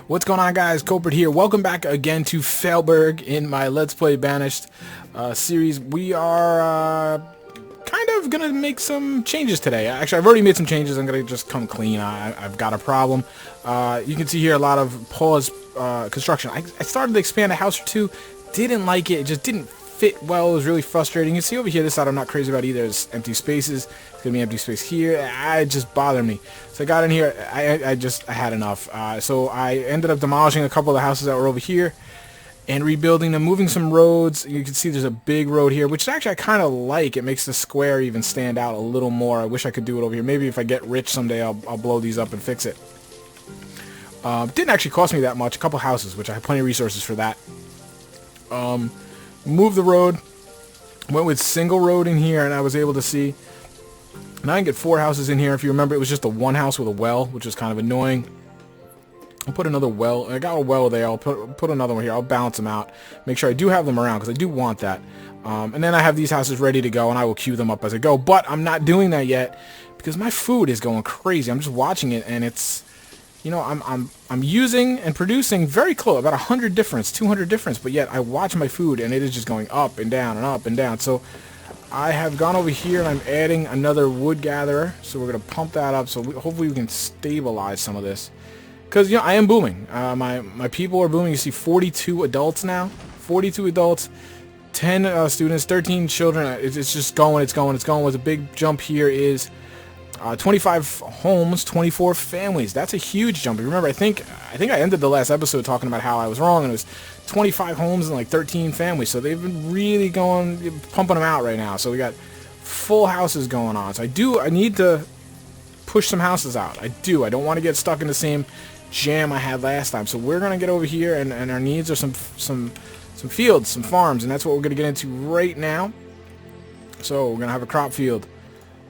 What's going on, guys? Copert here. Welcome back again to Failberg in my Let's Play Banished series. We are kind of going to make some changes today. Actually, I've already made some changes. I'm going to just come clean. I've got a problem. You can see here a lot of paused construction. I started to expand a house or two. Didn't like it. It just didn't fit well. It was really frustrating. You can see over here, this side I'm not crazy about either. There's empty spaces. It's going to be empty space here. It just bothered me. So I got in here. I had enough. So I ended up demolishing a couple of the houses that were over here and rebuilding them, moving some roads. You can see there's a big road here, which actually I kind of like. It makes the square even stand out a little more. I wish I could do it over here. Maybe if I get rich someday, I'll blow these up and fix it. Didn't actually cost me that much. A couple houses, which I have plenty of resources for that. Moved the road, went with single road in here, and I was able to see. Now I can get 4 houses in here. If you remember, it was just the one house with a well, which was kind of annoying. I'll put another well. I got a well there. I'll put another one here. I'll balance them out. Make sure I do have them around because I do want that. And then I have these houses ready to go, and I will queue them up as I go. But I'm not doing that yet because my food is going crazy. I'm just watching it, and it's, you know, I'm using and producing very close, about 100 difference, 200 difference, but yet I watch my food and it is just going up and down and up and down. So I have gone over here and I'm adding another wood gatherer. So we're going to pump that up. So hopefully we can stabilize some of this. Because, you know, I am booming. My people are booming. You see 42 adults now. 42 adults, 10 students, 13 children. It's just going, it's going, it's going. With a big jump here is 25 homes, 24 families. That's a huge jump. Remember, I think I ended the last episode talking about how I was wrong, and it was 25 homes and like 13 families. So they've been really pumping them out right now. So we got full houses going on. So I need to push some houses out. I don't want to get stuck in the same jam I had last time. So we're gonna get over here, and our needs are some fields, some farms, and that's what we're gonna get into right now. So we're gonna have a crop field.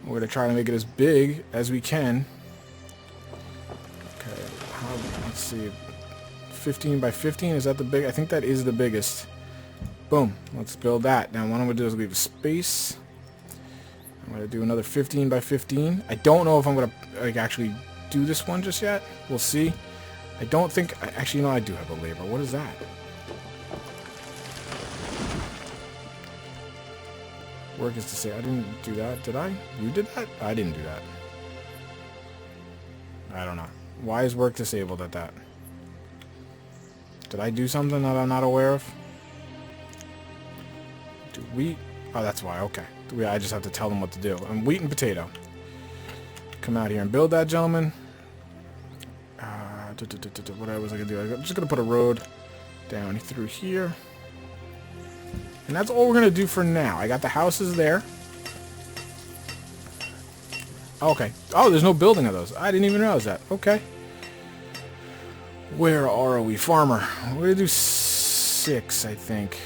We're going to try to make it as big as we can. Okay, let's see. 15 by 15, is that the big? I think that is the biggest. Boom. Let's build that. Now what I'm going to do is leave a space. I'm going to do another 15 by 15. I don't know if I'm going to actually do this one just yet. We'll see. I don't think... Actually, no, I do have a labor. What is that? Work is to say, I didn't do that, did I? You did that? I didn't do that. I don't know. Why is work disabled at that? Did I do something that I'm not aware of? Do wheat? Oh, that's why, okay. I just have to tell them what to do. Wheat and potato. Come out here and build that, gentleman. What was I going to do? I'm just going to put a road down through here. And that's all we're going to do for now. I got the houses there. Okay. Oh, there's no building of those. I didn't even realize that. Okay. Where are we? Farmer. We're going to do 6, I think.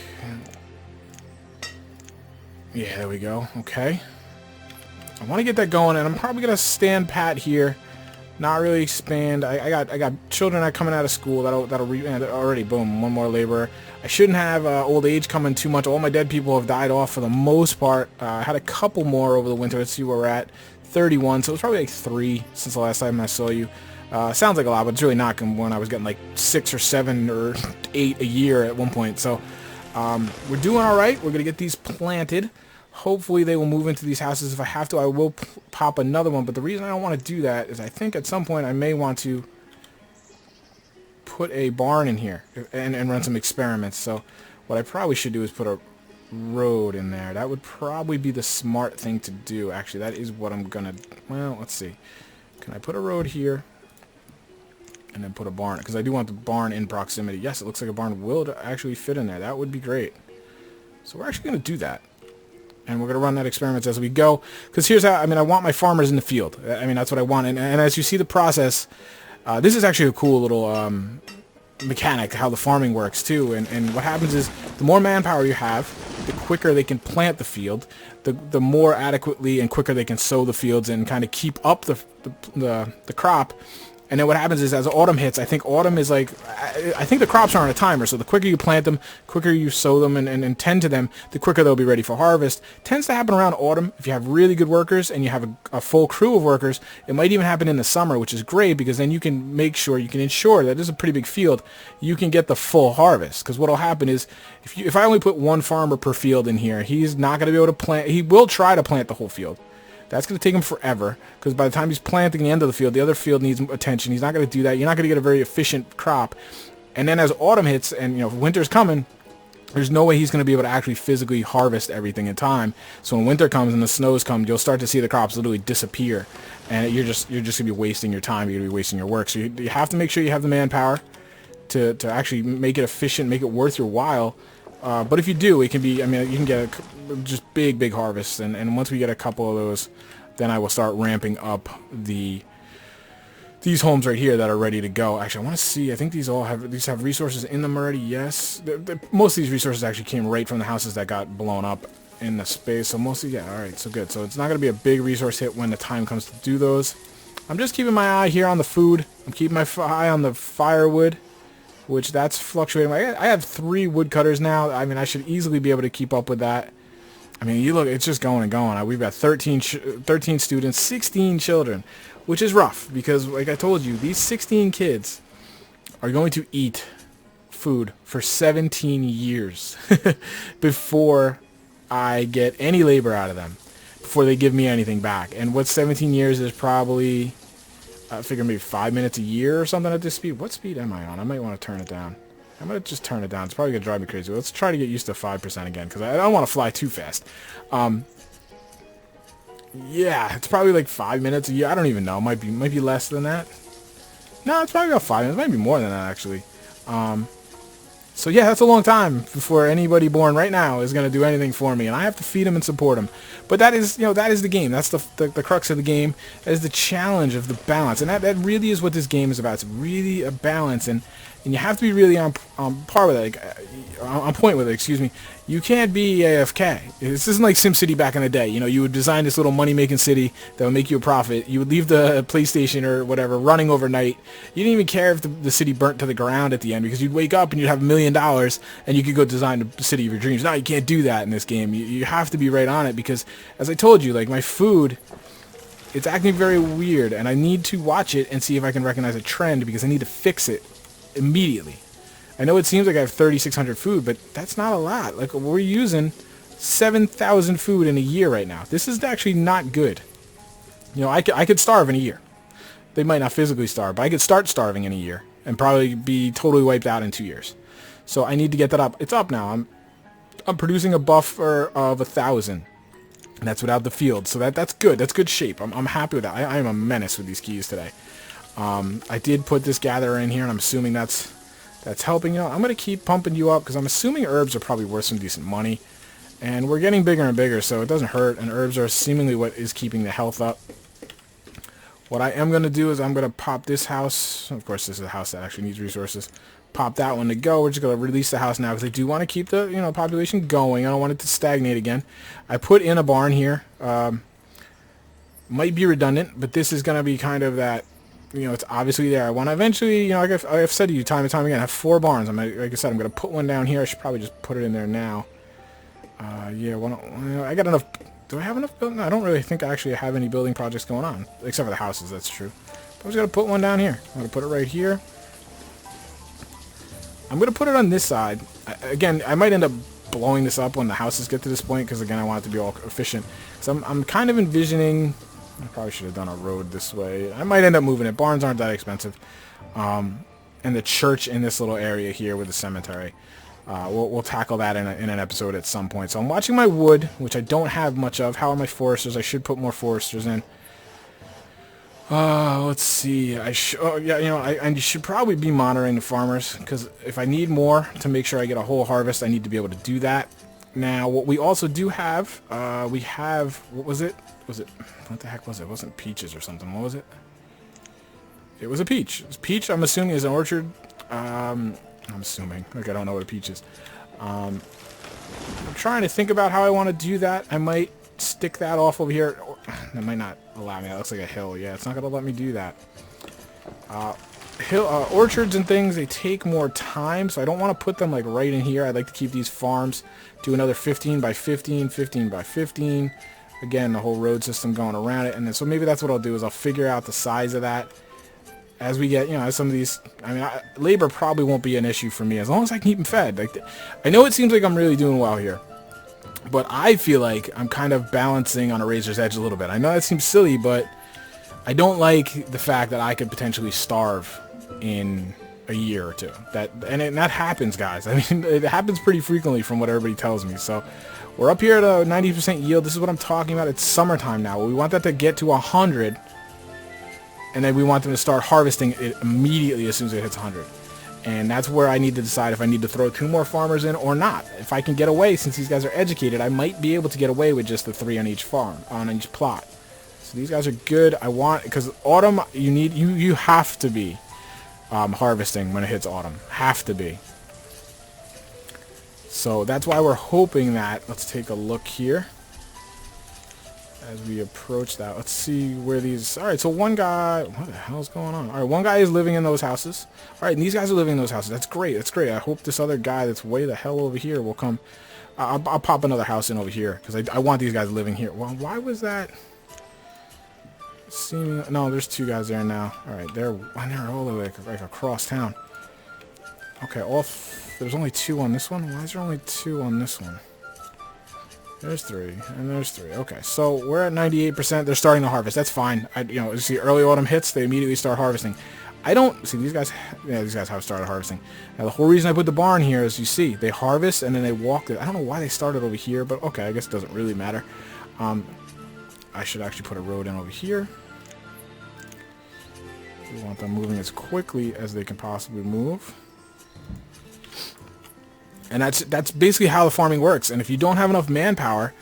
Yeah, there we go. Okay. I want to get that going, and I'm probably going to stand pat here. Not really expand. I got children that coming out of school. Already, boom, one more laborer. I shouldn't have old age coming too much. All my dead people have died off for the most part. I had a couple more over the winter. Let's see where we're at. 31. So it's probably like 3 since the last time I saw you. Sounds like a lot, but it's really not when I was getting like 6 or 7 or 8 a year at one point. So we're doing all right. We're gonna get these planted. Hopefully they will move into these houses. If I have to, I will pop another one. But the reason I don't want to do that is I think at some point I may want to put a barn in here and run some experiments. So what I probably should do is put a road in there. That would probably be the smart thing to do. Actually, that is what I'm going to... Well, let's see. Can I put a road here and then put a barn? Because I do want the barn in proximity. Yes, it looks like a barn will actually fit in there. That would be great. So we're actually going to do that. And we're going to run that experiments as we go. Because here's how, I want my farmers in the field. That's what I want. And as you see the process, this is actually a cool little mechanic, how the farming works too. And what happens is, the more manpower you have, the quicker they can plant the field, the more adequately and quicker they can sow the fields and kind of keep up the crop. And then what happens is, as autumn hits, I think autumn is like, I think the crops are on a timer, so the quicker you plant them, quicker you sow them and tend to them, the quicker they'll be ready for harvest. Tends to happen around autumn. If you have really good workers and you have a full crew of workers, it might even happen in the summer, which is great, because then you can make sure, you can ensure that this is a pretty big field, you can get the full harvest. Because what will happen is, if I only put one farmer per field in here, he's not going to be able to plant, he will try to plant the whole field. That's going to take him forever, because by the time he's planting the end of the field, the other field needs attention. He's not going to do that. You're not going to get a very efficient crop. And then as autumn hits and winter's coming, there's no way he's going to be able to actually physically harvest everything in time. So when winter comes and the snows come, you'll start to see the crops literally disappear, and you're just going to be wasting your time. You're going to be wasting your work. So you have to make sure you have the manpower to actually make it efficient, make it worth your while. But if you do, it can be, I mean, you can get just big harvests, and once we get a couple of those, then I will start ramping up these homes right here that are ready to go. Actually, I want to see, I think these have resources in them already. Yes, most of these resources actually came right from the houses that got blown up in the space, so mostly, yeah, alright, so good. So it's not going to be a big resource hit when the time comes to do those. I'm just keeping my eye here on the food. I'm keeping my eye on the firewood, which that's fluctuating. I have 3 woodcutters now. I mean, I should easily be able to keep up with that. I mean, you look, it's just going and going. We've got 13 students, 16 children, which is rough, because like I told you, these 16 kids are going to eat food for 17 years before I get any labor out of them, before they give me anything back. And what's 17 years is probably, I figure maybe 5 minutes a year or something at this speed. What speed am I on? I might want to turn it down. I'm going to just turn it down. It's probably going to drive me crazy. Let's try to get used to 5% again, because I don't want to fly too fast. Yeah, it's probably like 5 minutes a year. I don't even know. It might be less than that. No, it's probably about 5 minutes. It might be more than that, actually. So yeah, that's a long time before anybody born right now is going to do anything for me, and I have to feed them and support them. But that is, that is the game. That's the crux of the game. That is the challenge of the balance, and that really is what this game is about. It's really a balance, and you have to be really on par with it, on point with it, excuse me. You can't be AFK. This isn't like SimCity back in the day. You would design this little money-making city that would make you a profit. You would leave the PlayStation or whatever running overnight. You didn't even care if the city burnt to the ground at the end, because you'd wake up and you'd have $1 million and you could go design the city of your dreams. No, you can't do that in this game. You have to be right on it, because, as I told you, like, my food, it's acting very weird, and I need to watch it and see if I can recognize a trend, because I need to fix it immediately. I know it seems like I have 3,600 food, but that's not a lot. Like, we're using 7,000 food in a year right now. This is actually not good. I could starve in a year. They might not physically starve, but I could start starving in a year and probably be totally wiped out in 2 years. So I need to get that up. It's up now. I'm producing a buffer of 1,000. And that's without the field. So that's good. That's good shape. I'm happy with that. I am a menace with these keys today. I did put this gatherer in here, and I'm assuming that's helping. I'm going to keep pumping you up, because I'm assuming herbs are probably worth some decent money. And we're getting bigger and bigger, so it doesn't hurt, and herbs are seemingly what is keeping the health up. What I am going to do is I'm going to pop this house. Of course, this is a house that actually needs resources. Pop that one to go. We're just going to release the house now, because I do want to keep the population going. I don't want it to stagnate again. I put in a barn here. Might be redundant, but this is going to be kind of that. It's obviously there. I want to eventually, like I've said to you time and time again, I have 4 barns. Like I said, I'm going to put one down here. I should probably just put it in there now. Yeah, I got enough. Do I have enough building? I don't really think I actually have any building projects going on, except for the houses, that's true. But I was going to put one down here. I'm going to put it right here. I'm going to put it on this side. Again, I might end up blowing this up when the houses get to this point, because, again, I want it to be all efficient. So I'm kind of envisioning... I probably should have done a road this way. I might end up moving it. Barns aren't that expensive. And the church in this little area here with the cemetery. We'll tackle that in an episode at some point. So I'm watching my wood, which I don't have much of. How are my foresters? I should put more foresters in. Let's see. I should probably be monitoring the farmers, because if I need more to make sure I get a whole harvest, I need to be able to do that. Now, what we also do have, what was it? What the heck was it? It wasn't peaches or something. What was it? It was a peach. Peach, I'm assuming, is an orchard. I'm assuming. Like, I don't know what a peach is. I'm trying to think about how I want to do that. I might stick that off over here. That might not allow me. That looks like a hill. Yeah, it's not going to let me do that. Orchards and things, they take more time, so I don't want to put them like right in here. I'd like to keep these farms to another 15 by 15, 15 by 15. Again, the whole road system going around it, and then, so maybe that's what I'll do is I'll figure out the size of that as we get, you know, as some of these. I mean, labor probably won't be an issue for me as long as I can keep them fed. Like, I know it seems like I'm really doing well here, but I feel like I'm kind of balancing on a razor's edge a little bit. I know that seems silly, but I don't like the fact that I could potentially starve in a year or two. That happens, guys. I mean, it happens pretty frequently from what everybody tells me. So we're up here at a 90% yield. This is what I'm talking about. It's summertime now. We want that to get to 100, and then we want them to start harvesting it immediately as soon as it hits 100. And that's where I need to decide if I need to throw 2 more farmers in or not. If I can get away, since these guys are educated, I might be able to get away with just the 3 on each farm, on each plot. So these guys are good. I want, because autumn, you have to be harvesting when it hits autumn. Have to be. So that's why we're hoping that. Let's take a look here as we approach that. Let's see where these. All right, so one guy. What the hell is going on? All right, one guy is living in those houses. All right, and these guys are living in those houses. That's great. That's great. I hope this other guy that's way the hell over here will come. I'll pop another house in over here because I want these guys living here. Well, why was that? No, there's 2 guys there now. All right, they're all the way like across town. Okay, there's only 2 on this one. Why is there only 2 on this one? There's 3, and there's 3. Okay, so we're at 98%. They're starting to harvest. That's fine. You see, early autumn hits, they immediately start harvesting. I don't see these guys. Yeah, these guys have started harvesting. Now the whole reason I put the barn here is, you see, they harvest and then they walk it. I don't know why they started over here, but okay, I guess it doesn't really matter. I should actually put a road in over here. We want them moving as quickly as they can possibly move. And that's basically how the farming works. And if you don't have enough manpower,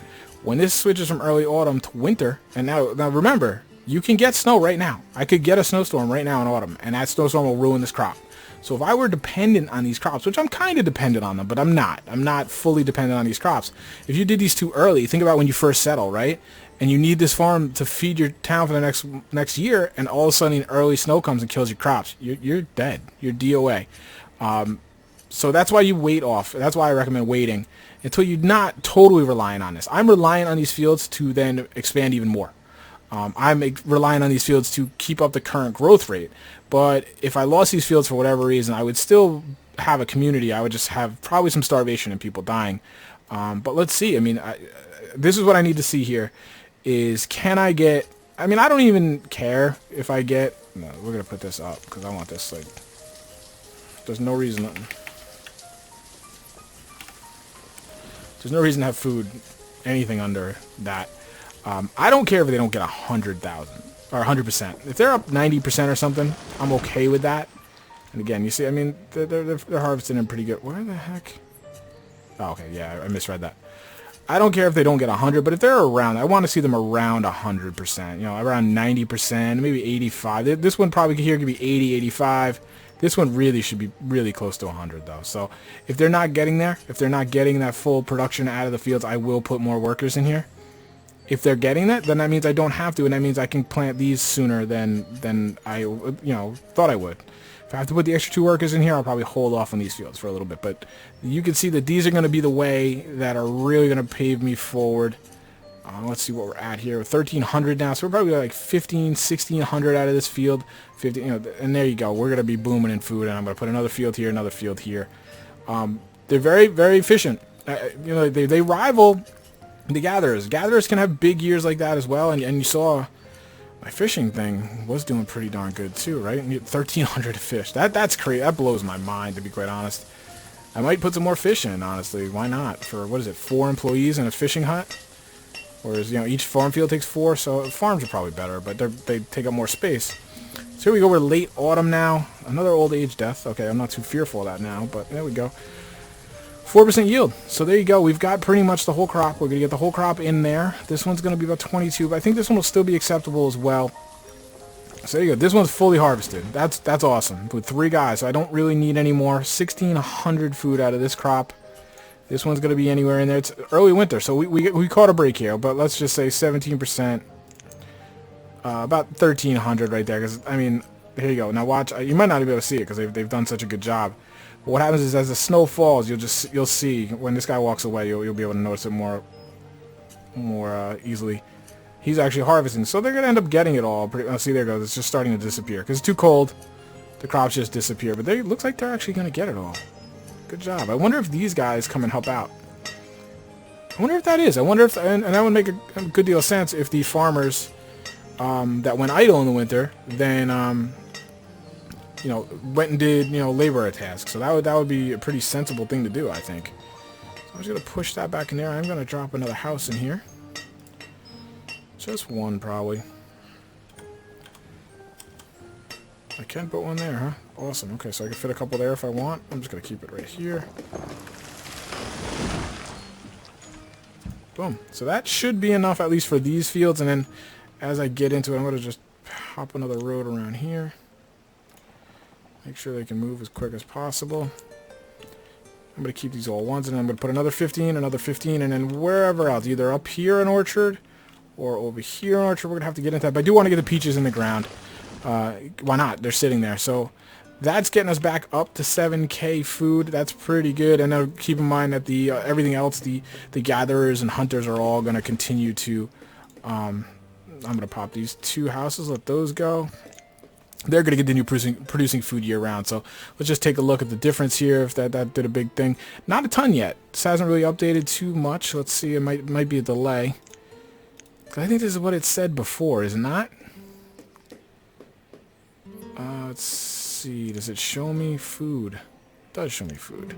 when this switches from early autumn to winter, and now remember, you can get snow right now. I could get a snowstorm right now in autumn, and that snowstorm will ruin this crop. So if I were dependent on these crops, which I'm kind of dependent on them, but I'm not fully dependent on these crops. If you did these too early, think about when you first settle, right? And you need this farm to feed your town for the next year, and all of a sudden early snow comes and kills your crops. You're dead. You're DOA. So that's why you wait off. That's why I recommend waiting until you're not totally relying on this. I'm relying on these fields to then expand even more. I'm relying on these fields to keep up the current growth rate. But if I lost these fields for whatever reason, I would still have a community. I would just have probably some starvation and people dying. But let's see. I mean, this is what I need to see here is, can I get... I mean, I don't even care if I get... No, we're going to put this up because I want this, like... There's no reason... There's no reason to have food, anything under that. I don't care if they don't get 100,000 or 100%. If they're up 90% or something, I'm okay with that. And again, you see, I mean, they're harvesting them pretty good. Where the heck? Oh, okay, yeah, I misread that. I don't care if they don't get 100, but if they're around, I want to see them around 100%. You know, around 90%, maybe 85. This one probably here could be 80, 85. This one really should be really close to 100 though. So if they're not getting there, if they're not getting that full production out of the fields, I will put more workers in here. If they're getting that, then that means I don't have to, and that means I can plant these sooner than I thought I would. If I have to put the extra 2 workers in here, I'll probably hold off on these fields for a little bit. But you can see that these are going to be the way that are really going to pave me forward. Let's see what we're at here. 1,300 now, so we're probably like 1,500, 1,600 out of this field. 50, and there you go. We're gonna be booming in food, and I'm gonna put another field here, another field here. They're very, very efficient. They rival the gatherers. Gatherers can have big years like that as well, and you saw my fishing thing was doing pretty darn good too, right? 1,300 fish. That's crazy. That blows my mind, to be quite honest. I might put some more fish in, honestly. Why not? For what is it? 4 employees in a fishing hut. Whereas, each farm field takes 4, so farms are probably better, but they take up more space. So here we go, we're late autumn now. Another old age death. Okay, I'm not too fearful of that now, but there we go. 4% yield. So there you go. We've got pretty much the whole crop. We're going to get the whole crop in there. This one's going to be about 22, but I think this one will still be acceptable as well. So there you go. This one's fully harvested. That's awesome. With 3 guys, so I don't really need any more. 1,600 food out of this crop. This one's going to be anywhere in there. It's early winter, so we caught a break here, but let's just say 17%. About 1,300 right there, because, I mean, Here you go. Now watch. You might not be able to see it because they've done such a good job. But what happens is as the snow falls, you'll see when this guy walks away, you'll be able to notice it more easily. He's actually harvesting, so they're gonna end up getting it all. See, there it goes. It's just starting to disappear because it's too cold. The crops just disappear, but they looks like they're actually gonna get it all. Good job. I wonder if these guys come and help out. I wonder if that is. I wonder if, and that would make a good deal of sense if the farmers that went idle in the winter then you know, went and did, you know, labor tasks. So that would be a pretty sensible thing to do, I think. So I'm just gonna push that back in there. I'm gonna drop another house in here. Just one, probably. I can put one there, huh? Awesome. Okay, so I can fit a couple there if I want. I'm just gonna keep it right here. Boom. So that should be enough, at least for these fields. And then as I get into it, I'm gonna just hop another road around here. Make sure they can move as quick as possible. I'm going to keep these all ones, and then I'm going to put another 15, and then wherever else, either up here in Orchard or over here in Orchard. We're going to have to get into that, but I do want to get the peaches in the ground. Why not? They're sitting there. So that's getting us back up to 7K food. That's pretty good. And now keep in mind that the everything else, the gatherers and hunters are all going to continue to... I'm going to pop these 2 houses, let those go. They're going to continue producing food year-round. So let's just take a look at the difference here, if that did a big thing. Not a ton yet. This hasn't really updated too much. Let's see. It might be a delay. I think this is what it said before, is it not? Let's see. Does it show me food? It does show me food.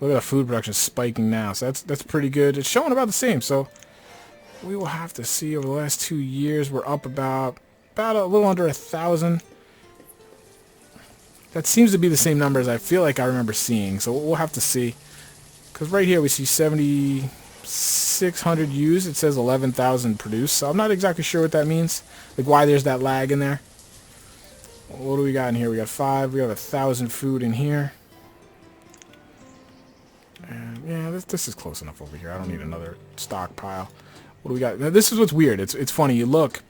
Look at the food production spiking now. So that's pretty good. It's showing about the same. So we will have to see over the last 2 years. We're up about a little under 1,000. That seems to be the same numbers I feel like I remember seeing, so we'll have to see. Because right here we see 7,600 used. It says 11,000 produced, so I'm not exactly sure what that means. Like why there's that lag in there. What do we got in here? We got 5. We have 1,000 food in here. And yeah, this is close enough over here. I don't need another stockpile. What do we got? Now, this is what's weird. It's funny. You look.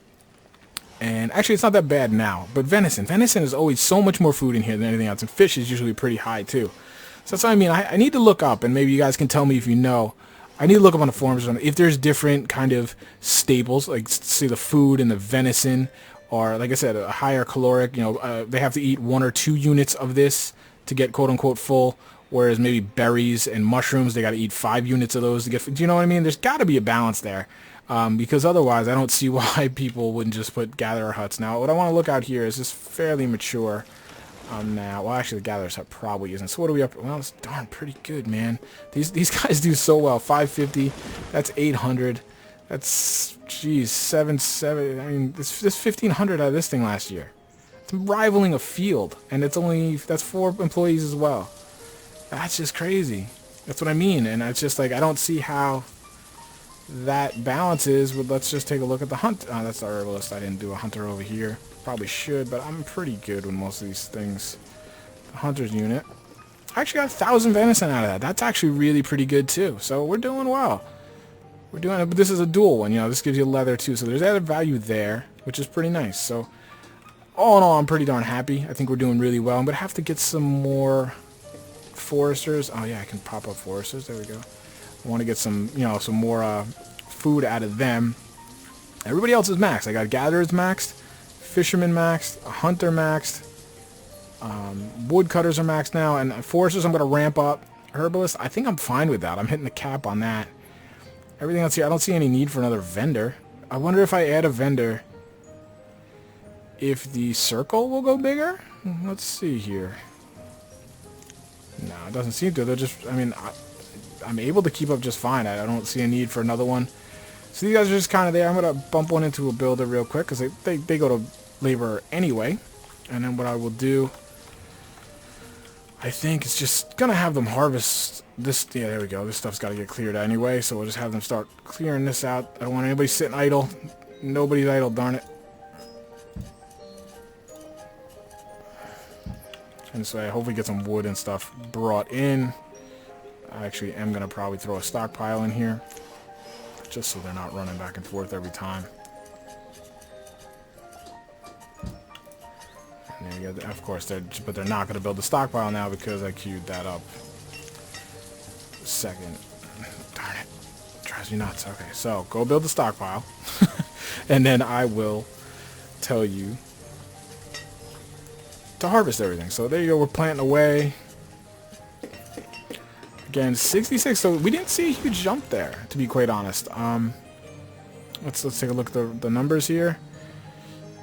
And actually, it's not that bad now. But venison is always so much more food in here than anything else. And fish is usually pretty high, too. So that's what I mean. I need to look up, and maybe you guys can tell me if you know. I need to look up on the forums if there's different kind of staples, like, say, the food and the venison, or, like I said, a higher caloric. You know, they have to eat 1 or 2 units of this to get quote-unquote full, whereas maybe berries and mushrooms, they got to eat 5 units of those to get full. Do you know what I mean? There's got to be a balance there. Because otherwise, I don't see why people wouldn't just put gatherer huts. Now, what I want to look out here is this fairly mature now. Well, actually, the gatherer's hut probably isn't. So what are we up? Well, it's darn pretty good, man. These guys do so well. 550. That's 800. That's, geez, 7. I mean, this 1,500 out of this thing last year. It's rivaling a field, and that's 4 employees as well. That's just crazy. That's what I mean, and it's just like I don't see how that balances. But let's just take a look at the hunt. That's the herbalist. I didn't do a hunter over here. Probably should, but I'm pretty good with most of these things. The hunter's unit. I actually got 1,000 venison out of that. That's actually really pretty good too. So we're doing well. We're doing it, but this is a dual one. You know, this gives you leather too. So there's added value there, which is pretty nice. So all in all, I'm pretty darn happy. I think we're doing really well. I'm gonna have to get some more foresters. Oh yeah, I can pop up foresters. There we go. I want to get some, you know, some more food out of them. Everybody else is maxed. I got gatherers maxed, fishermen maxed, a hunter maxed, woodcutters are maxed now, and foresters I'm going to ramp up. Herbalist, I think I'm fine with that. I'm hitting the cap on that. Everything else here, I don't see any need for another vendor. I wonder if I add a vendor, if the circle will go bigger? Let's see here. No, it doesn't seem to. They're just, I mean, I'm able to keep up just fine. I don't see a need for another one. So these guys are just kind of there. I'm going to bump one into a builder real quick because they go to labor anyway. And then what I will do, I think, is just going to have them harvest this. Yeah, there we go. This stuff's got to get cleared anyway. So we'll just have them start clearing this out. I don't want anybody sitting idle. Nobody's idle, darn it. And so I hopefully get some wood and stuff brought in. I actually am going to probably throw a stockpile in here, just so they're not running back and forth every time. There you go. Of course, but they're not going to build the stockpile now because I queued that up. Second. Darn it. Drives me nuts. Okay, so go build the stockpile. And then I will tell you to harvest everything. So there you go. We're planting away. Again, 66. So we didn't see a huge jump there, to be quite honest. Let's take a look at the numbers here.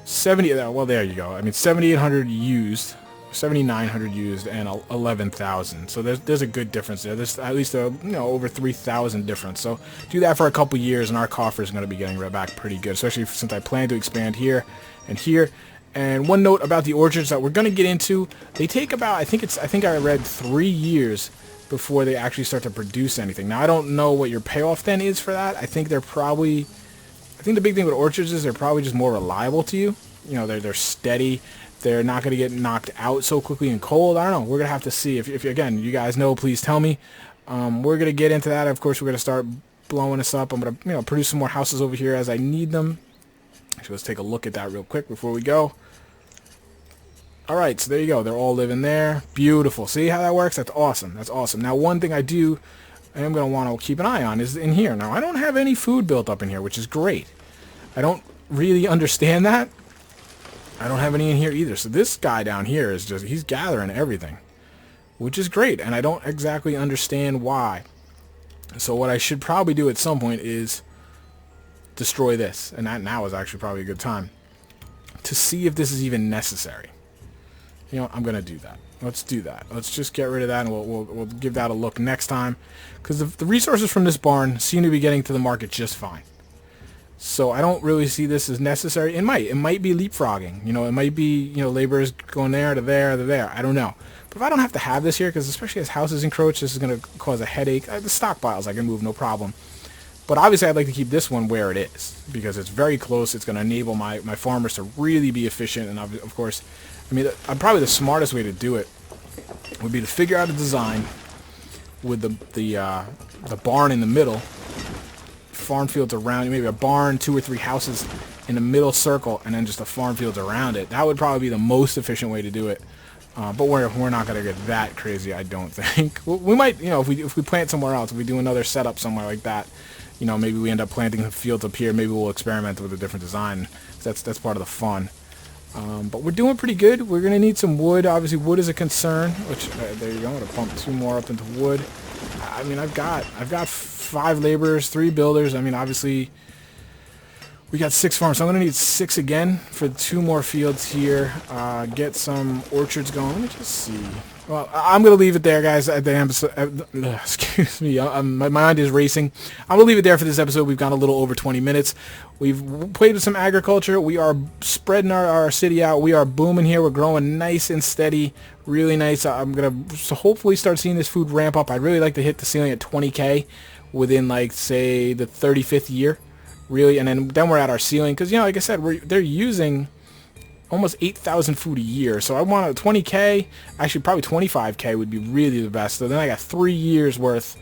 70. Well, there you go. I mean, 7,800 used, 7,900 used, and 11,000. So there's a good difference there. There's at least over 3,000 difference. So do that for a couple years, and our coffer is going to be getting right back pretty good, especially since I plan to expand here and here. And one note about the orchards that we're going to get into: they take about, I think I read 3 years before they actually start to produce anything. Now I don't know what your payoff then is for that. I think the big thing with orchards is they're probably just more reliable to you. You know, they're steady. They're not going to get knocked out so quickly in cold. I don't know. We're going to have to see. If again, you guys know, please tell me. We're going to get into that. Of course, we're going to start blowing this up. I'm going to produce some more houses over here as I need them. Actually, let's take a look at that real quick before we go. All right, so there you go. They're all living there. Beautiful. See how that works? That's awesome. That's awesome. Now, one thing I am going to want to keep an eye on is in here. Now, I don't have any food built up in here, which is great. I don't really understand that. I don't have any in here either. So this guy down here is he's gathering everything, which is great. And I don't exactly understand why. So what I should probably do at some point is destroy this. And that now is actually probably a good time to see if this is even necessary. You know, I'm going to do that. Let's do that. Let's just get rid of that, and we'll give that a look next time. Because the resources from this barn seem to be getting to the market just fine. So I don't really see this as necessary. It might be leapfrogging. You know, it might be, laborers going there to there to there. I don't know. But if I don't have to have this here, because especially as houses encroach, this is going to cause a headache. The stockpiles I can move, no problem. But obviously I'd like to keep this one where it is, because it's very close. It's going to enable my farmers to really be efficient. And of course, I mean, probably the smartest way to do it would be to figure out a design with the barn in the middle, farm fields around, maybe a barn, 2 or 3 houses in the middle circle, and then just the farm fields around it. That would probably be the most efficient way to do it. But we're not going to get that crazy, I don't think. We might, if we plant somewhere else, if we do another setup somewhere like that, maybe we end up planting the fields up here. Maybe we'll experiment with a different design. That's part of the fun. But we're doing pretty good. We're going to need some wood. Obviously, wood is a concern, which, there you go. I'm going to pump 2 more up into wood. I mean, I've got 5 laborers, 3 builders. I mean, obviously, we got 6 farms, so I'm going to need 6 again for 2 more fields here. Get some orchards going. Let me just see. Well, I'm going to leave it there, guys, at the episode. Excuse me. My mind is racing. I'm going to leave it there for this episode. We've gone a little over 20 minutes. We've played with some agriculture. We are spreading our city out. We are booming here. We're growing nice and steady. Really nice. I'm going to hopefully start seeing this food ramp up. I'd really like to hit the ceiling at 20K within, like, say, the 35th year. Really. And then we're at our ceiling. Because, like I said, they're using almost 8,000 food a year. So I want a 20K, actually probably 25K would be really the best. So then I got 3 years worth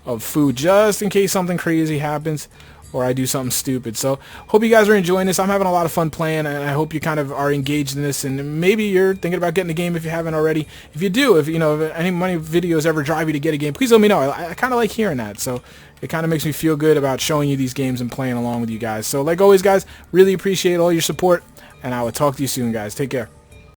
of food just in case something crazy happens or I do something stupid. So hope you guys are enjoying this. I'm having a lot of fun playing, and I hope you kind of are engaged in this, and maybe you're thinking about getting the game if you haven't already. If you do, if any money videos ever drive you to get a game, please let me know. I kind of like hearing that. So it kind of makes me feel good about showing you these games and playing along with you guys. So like always, guys, really appreciate all your support. And I will talk to you soon, guys. Take care.